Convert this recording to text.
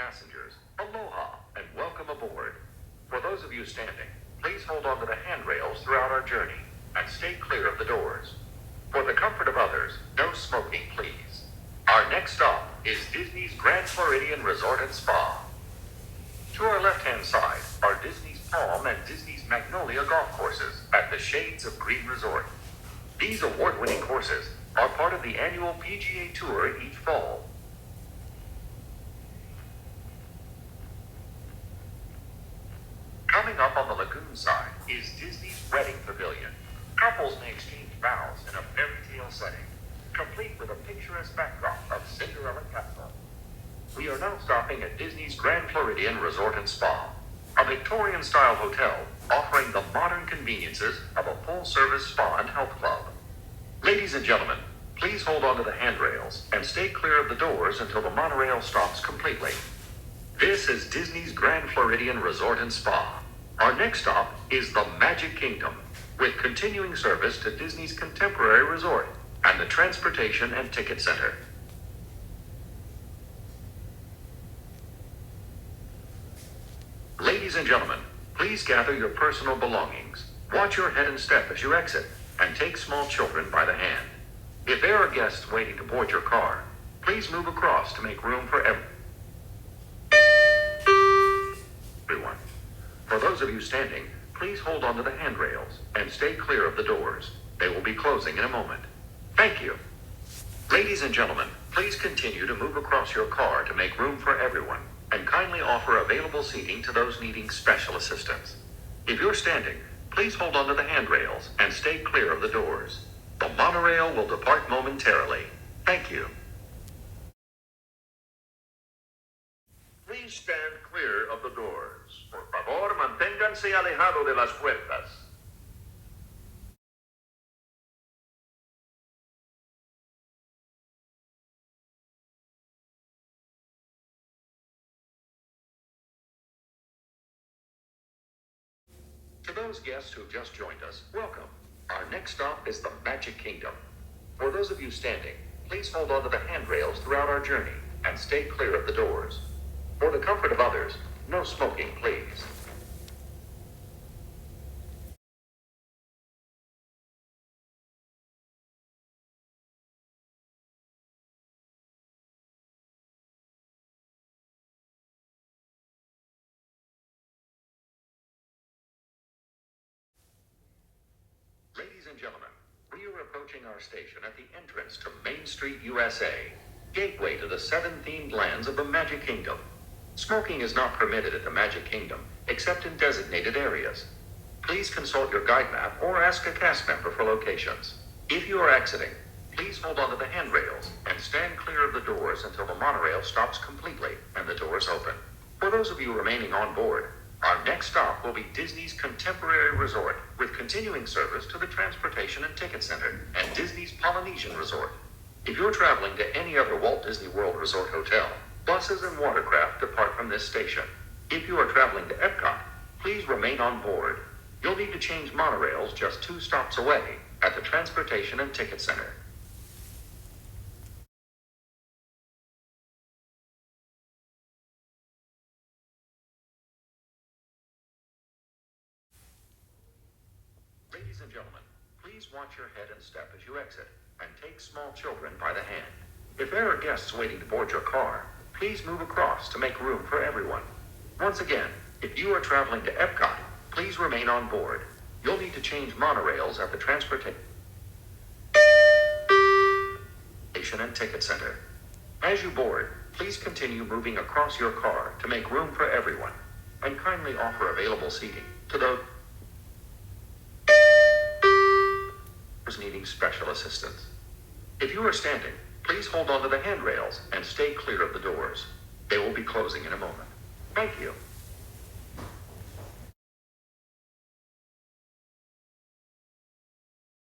Passengers, aloha and welcome aboard. For those of you standing, please hold on to the handrails throughout our journey and stay clear of the doors. For the comfort of others, no smoking, please. Our next stop is Disney's Grand Floridian Resort and Spa. To our left-hand side are Disney's Palm and Disney's Magnolia golf courses at the Shades of Green Resort. These award-winning courses are part of the annual PGA Tour each fall. Coming up on the lagoon side is Disney's Wedding Pavilion. Couples may exchange vows in a fairy tale setting, complete with a picturesque backdrop of Cinderella Castle. We are now stopping at Disney's Grand Floridian Resort and Spa, a Victorian-style hotel offering the modern conveniences of a full-service spa and health club. Ladies and gentlemen, please hold on to the handrails and stay clear of the doors until the monorail stops completely. This is Disney's Grand Floridian Resort and Spa. Our next stop is the Magic Kingdom, with continuing service to Disney's Contemporary Resort and the Transportation and Ticket Center. Ladies and gentlemen, please gather your personal belongings. Watch your head and step as you exit, and take small children by the hand. If there are guests waiting to board your car, please move across to make room for everyone. For those of you standing, please hold on to the handrails and stay clear of the doors. They will be closing in a moment. Thank you. Ladies and gentlemen, please continue to move across your car to make room for everyone, and kindly offer available seating to those needing special assistance. If you're standing, please hold on to the handrails and stay clear of the doors. The monorail will depart momentarily. Thank you. Please stand clear of the doors. Por favor, manténganse alejado de las puertas. To those guests who've just joined us, welcome. Our next stop is the Magic Kingdom. For those of you standing, please hold on to the handrails throughout our journey and stay clear of the doors. For the comfort of others, no smoking, please. Ladies and gentlemen, we are approaching our station at the entrance to Main Street, USA, gateway to the 7 themed lands of the Magic Kingdom. Smoking is not permitted at the Magic Kingdom, except in designated areas. Please consult your guide map or ask a cast member for locations. If you are exiting, please hold on to the handrails and stand clear of the doors until the monorail stops completely and the doors open. For those of you remaining on board, our next stop will be Disney's Contemporary Resort, with continuing service to the Transportation and Ticket Center and Disney's Polynesian Resort. If you're traveling to any other Walt Disney World Resort hotel, buses and watercraft depart from this station. If you are traveling to Epcot, please remain on board. You'll need to change monorails just 2 stops away at the Transportation and Ticket Center. Ladies and gentlemen, please watch your head and step as you exit, and take small children by the hand. If there are guests waiting to board your car, please move across to make room for everyone. Once again, if you are traveling to Epcot, please remain on board. You'll need to change monorails at the Transportation and Ticket Center. As you board, please continue moving across your car to make room for everyone, and kindly offer available seating to those needing special assistance. If you are standing, please hold on to the handrails and stay clear of the doors. They will be closing in a moment. Thank you.